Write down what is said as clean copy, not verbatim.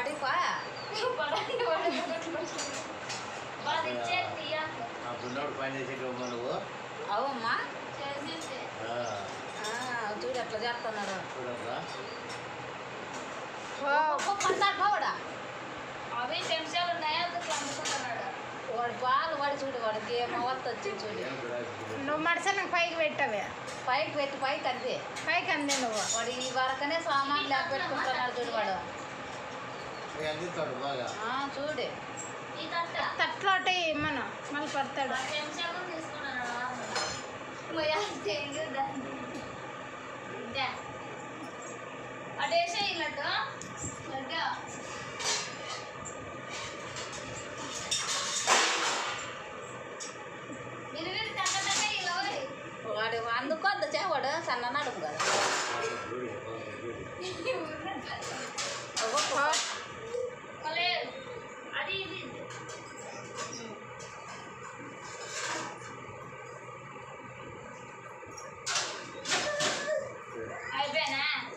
అడిపా బున్నోడు పని చేసేటమ్మా నువ్వు అవమ్మా చూడు ఎట్లా చేస్తున్నాడు చూడరా పడతాడు బావడా అవి టెన్షన్లు ఉన్నాయో అందుకుంటున్నాడు వాడు పాలు వాడి చూడు వాడికి ఏమో వచ్చి చూడు నువ్వు మడసనకు పైకి పెట్టవే పైకి పెట్టి పైకి అంతే పైకి అందే నువ్వు వాడు ఈ వరకనే సామాన్లు లేక పెట్టుకుంటున్నాడు చూడు వాడు అందిస్తాడు బాగా చూడు ఈ తట్ట తట్లో అంటే ఇమ్మను మళ్ళీ పడతాడు టెన్షన్ తీసుకున్నాడు అటేసే ఇల్లట్టు లడ్డు వాడు అందుకోద్దు చేవాడు సన్న నడుపు కదా